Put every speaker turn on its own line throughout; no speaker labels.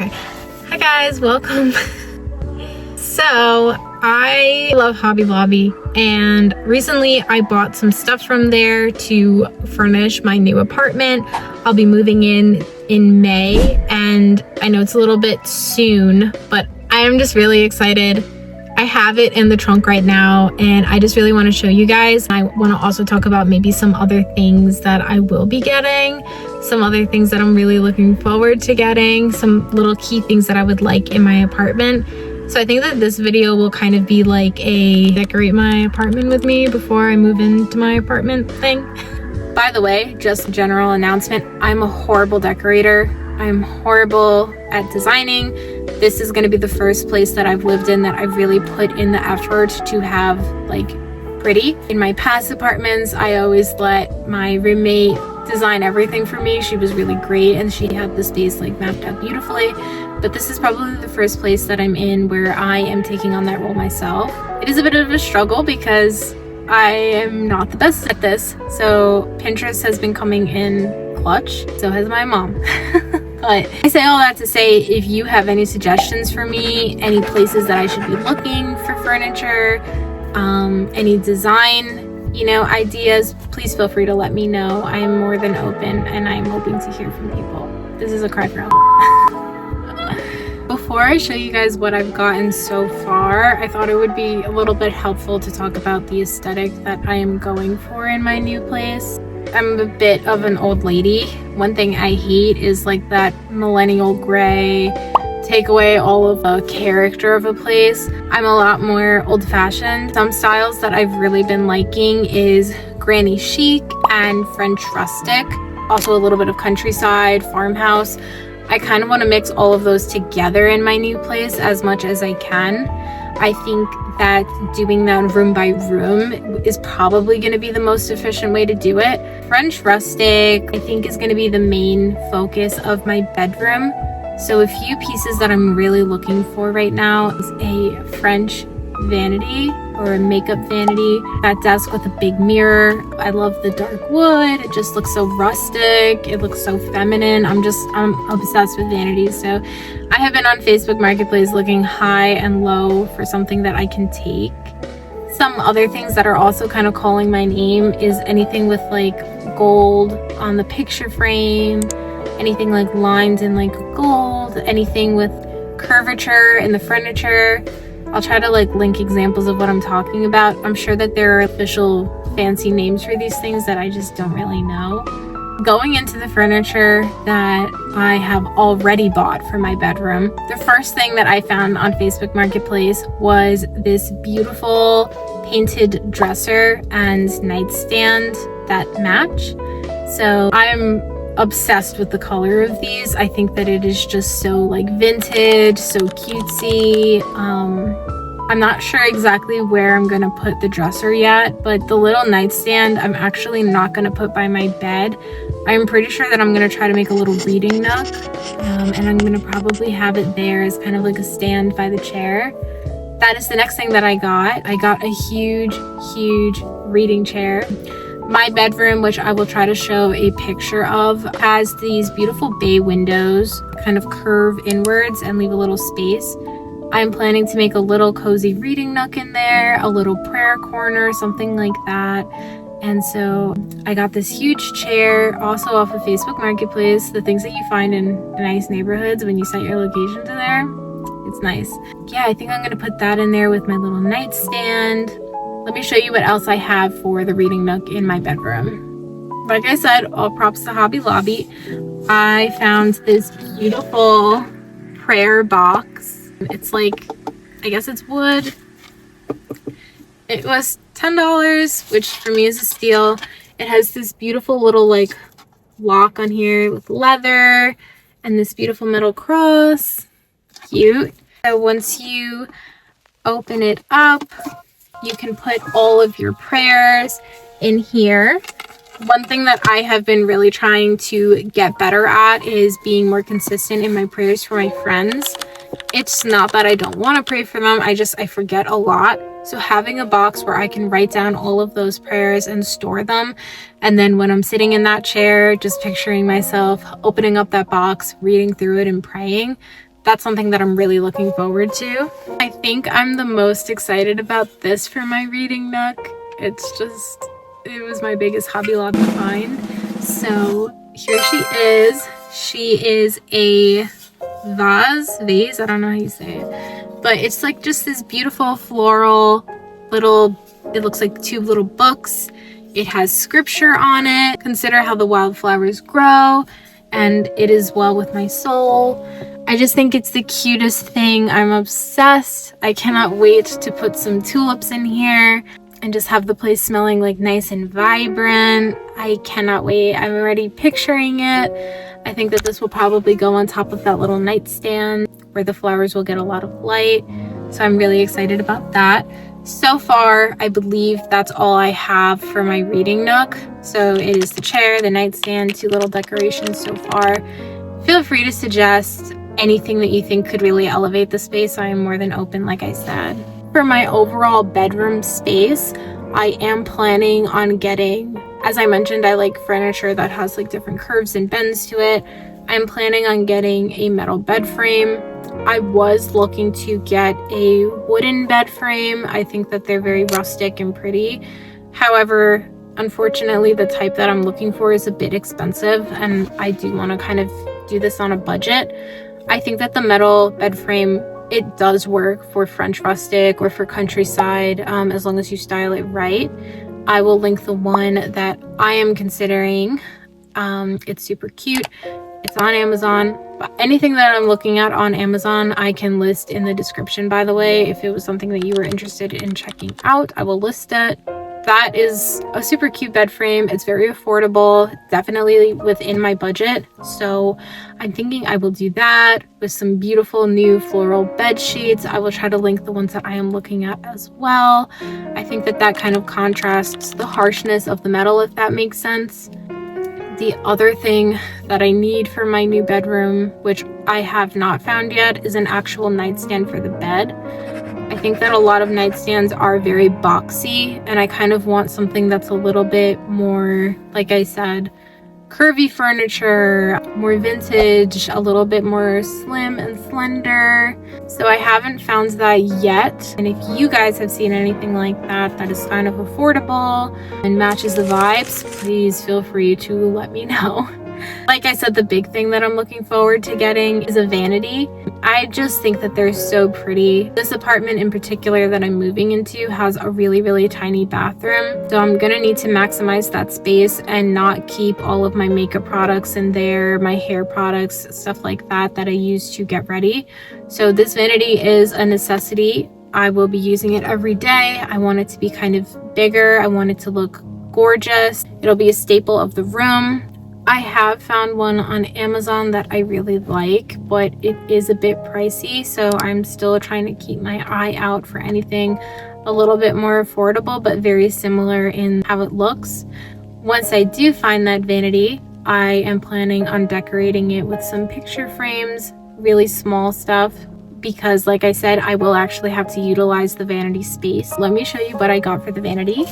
Okay. Hi guys, welcome. So I love Hobby Lobby, and recently I bought some stuff from there to furnish my new apartment. I'll be moving in May, and I know it's a little bit soon, but I am just really excited. I have it in the trunk right now, and I just really want to show you guys. I want to also talk about maybe some other things that I will be getting, some other things that I'm really looking forward to getting, some little key things that I would like in my apartment. So I think that this video will kind of be like a decorate my apartment with me before I move into my apartment thing. By the way, just a general announcement, I'm a horrible decorator. I'm horrible at designing. This is going to be the first place that I've lived in that I've really put in the effort to have like pretty. In my past apartments, I always let my roommate design everything for me. She was really great and she had the space like mapped out beautifully. But this is probably the first place that I'm in where I am taking on that role myself. It is a bit of a struggle because I am not the best at this. So Pinterest has been coming in clutch. So has my mom. But I say all that to say, if you have any suggestions for me, any places that I should be looking for furniture, any design, ideas, please feel free to let me know. I am more than open and I'm hoping to hear from people. This is a cry for help. Before I show you guys what I've gotten so far, I thought it would be a little bit helpful to talk about the aesthetic that I am going for in my new place. I'm a bit of an old lady. One thing I hate is like that millennial gray, take away all of the character of a place. I'm a lot more old-fashioned. Some styles that I've really been liking is granny chic and French rustic. Also a little bit of countryside, farmhouse. I kind of want to mix all of those together in my new place as much as I can. I think that doing that room by room is probably going to be the most efficient way to do it. French rustic, I think, is going to be the main focus of my bedroom. So a few pieces that I'm really looking for right now is a French vanity or a makeup vanity. That desk with a big mirror. I love the dark wood. It just looks so rustic. It looks so feminine. I'm obsessed with vanities. So I have been on Facebook Marketplace looking high and low for something that I can take. Some other things that are also kind of calling my name is anything with like gold on the picture frame, anything like lined in like gold, anything with curvature in the furniture. I'll try to like link examples of what I'm talking about. I'm sure that there are official fancy names for these things that I just don't really know. Going into the furniture that I have already bought for my bedroom, the first thing that I found on Facebook Marketplace was this beautiful painted dresser and nightstand that match. So I'm obsessed with the color of these. I think that it is just so like vintage, so cutesy. I'm not sure exactly where I'm gonna put the dresser yet, but the little nightstand I'm actually not gonna put by my bed. I'm pretty sure that I'm gonna try to make a little reading nook, and I'm gonna probably have it there as kind of like a stand by the chair. That is the next thing that I got. I got a huge reading chair. My bedroom, which I will try to show a picture of, has these beautiful bay windows, kind of curve inwards and leave a little space. I'm planning to make a little cozy reading nook in there, a little prayer corner, something like that. And so I got this huge chair, also off of Facebook Marketplace, the things that you find in nice neighborhoods when you set your location to there. It's nice. Yeah, I think I'm gonna put that in there with my little nightstand. Let me show you what else I have for the reading nook in my bedroom. Like I said, all props to Hobby Lobby. I found this beautiful prayer box. It's like, I guess it's wood. It was $10, which for me is a steal. It has this beautiful little like lock on here with leather and this beautiful metal cross. Cute. So once you open it up, you can put all of your prayers in here. One thing that I have been really trying to get better at is being more consistent in my prayers for my friends. It's not that I don't want to pray for them, I forget a lot. So having a box where I can write down all of those prayers and store them, and then when I'm sitting in that chair, just picturing myself opening up that box, reading through it and praying, that's something that I'm really looking forward to. I think I'm the most excited about this for my reading nook. It was my biggest Hobby Lobby find. So here she is. She is a vase, I don't know how you say it, but it's like just this beautiful floral little, it looks like 2 little books. It has scripture on it. Consider how the wildflowers grow, and it is well with my soul. I just think it's the cutest thing. I'm obsessed. I cannot wait to put some tulips in here and just have the place smelling like nice and vibrant. I cannot wait. I'm already picturing it. I think that this will probably go on top of that little nightstand where the flowers will get a lot of light. So I'm really excited about that. So far, I believe that's all I have for my reading nook. So it is the chair, the nightstand, 2 little decorations so far. Feel free to suggest anything that you think could really elevate the space. I am more than open, like I said. For my overall bedroom space, I am planning on getting, as I mentioned, I like furniture that has like different curves and bends to it. I'm planning on getting a metal bed frame. I was looking to get a wooden bed frame. I think that they're very rustic and pretty. However, unfortunately, the type that I'm looking for is a bit expensive, and I do want to kind of do this on a budget. I think that the metal bed frame, it does work for French rustic or for countryside, as long as you style it right. I will link the one that I am considering. It's super cute. It's on Amazon. Anything that I'm looking at on Amazon, I can list in the description, by the way. If it was something that you were interested in checking out, I will list it. That is a super cute bed frame. It's very affordable, definitely within my budget. So I'm thinking I will do that with some beautiful new floral bed sheets. I will try to link the ones that I am looking at as well. I think that that kind of contrasts the harshness of the metal, if that makes sense. The other thing that I need for my new bedroom, which I have not found yet, is an actual nightstand for the bed. I think that a lot of nightstands are very boxy, and I kind of want something that's a little bit more, like I said, curvy furniture, more vintage, a little bit more slim and slender. So I haven't found that yet. And if you guys have seen anything like that that is kind of affordable and matches the vibes, please feel free to let me know. Like I said, the big thing that I'm looking forward to getting is a vanity. I just think that they're so pretty. This apartment in particular that I'm moving into has a really, really tiny bathroom. So I'm gonna need to maximize that space and not keep all of my makeup products in there, my hair products, stuff like that I use to get ready. So this vanity is a necessity. I will be using it every day. I want it to be kind of bigger. I want it to look gorgeous. It'll be a staple of the room. I have found one on Amazon that I really like, but it is a bit pricey, so I'm still trying to keep my eye out for anything a little bit more affordable, but very similar in how it looks. Once I do find that vanity, I am planning on decorating it with some picture frames, really small stuff, because like I said, I will actually have to utilize the vanity space. Let me show you what I got for the vanity.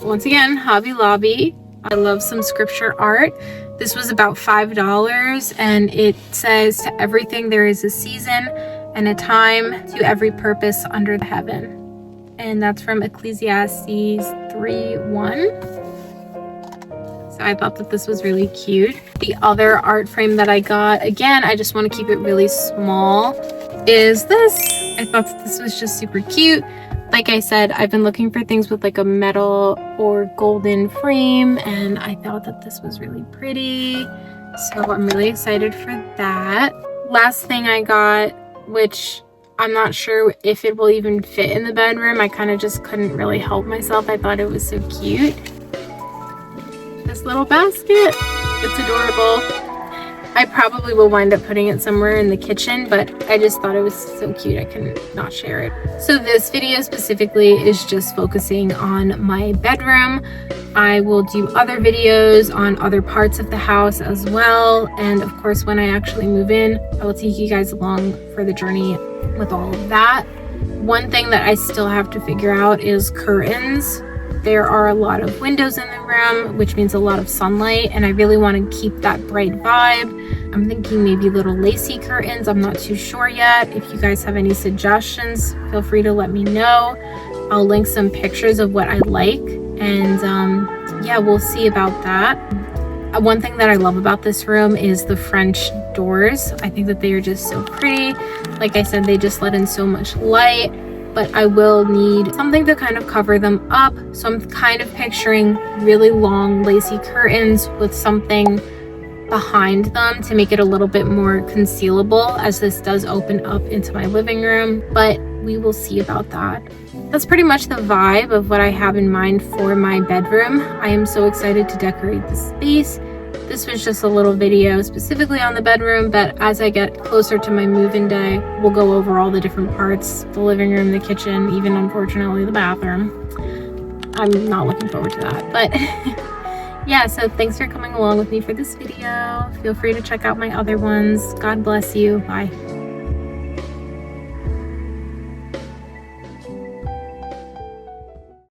Once again, Hobby Lobby. I love some scripture art. This was about $5, and it says, "To everything there is a season and a time, to every purpose under the heaven." And that's from Ecclesiastes 3:1. So I thought that this was really cute. The other art frame that I got, again, I just want to keep it really small, is this. I thought that this was just super cute. Like I said, I've been looking for things with like a metal or golden frame, and I thought that this was really pretty. So I'm really excited for that. Last thing I got, which I'm not sure if it will even fit in the bedroom. I kind of just couldn't really help myself. I thought it was so cute. This little basket, it's adorable. I probably will wind up putting it somewhere in the kitchen, but I just thought it was so cute I couldn't not share it. So this video specifically is just focusing on my bedroom. I will do other videos on other parts of the house as well. And of course, when I actually move in, I will take you guys along for the journey with all of that. One thing that I still have to figure out is curtains. there are a lot of windows in the room, which means a lot of sunlight, and I really want to keep that bright vibe. I'm thinking maybe little lacy curtains. I'm not too sure yet. If you guys have any suggestions, feel free to let me know. I'll link some pictures of what I like, and yeah, we'll see about that. One thing that I love about this room is the French doors. I think that they are just so pretty. Like I said, they just let in so much light, but I will need something to kind of cover them up. So I'm kind of picturing really long lacy curtains with something behind them to make it a little bit more concealable, as this does open up into my living room, but we will see about that. That's pretty much the vibe of what I have in mind for my bedroom. I am so excited to decorate the space. This was just a little video specifically on the bedroom, but as I get closer to my move-in day, we'll go over all the different parts, the living room, the kitchen, even unfortunately the bathroom. I'm not looking forward to that, but yeah, so thanks for coming along with me for this video. Feel free to check out my other ones. God bless you. Bye.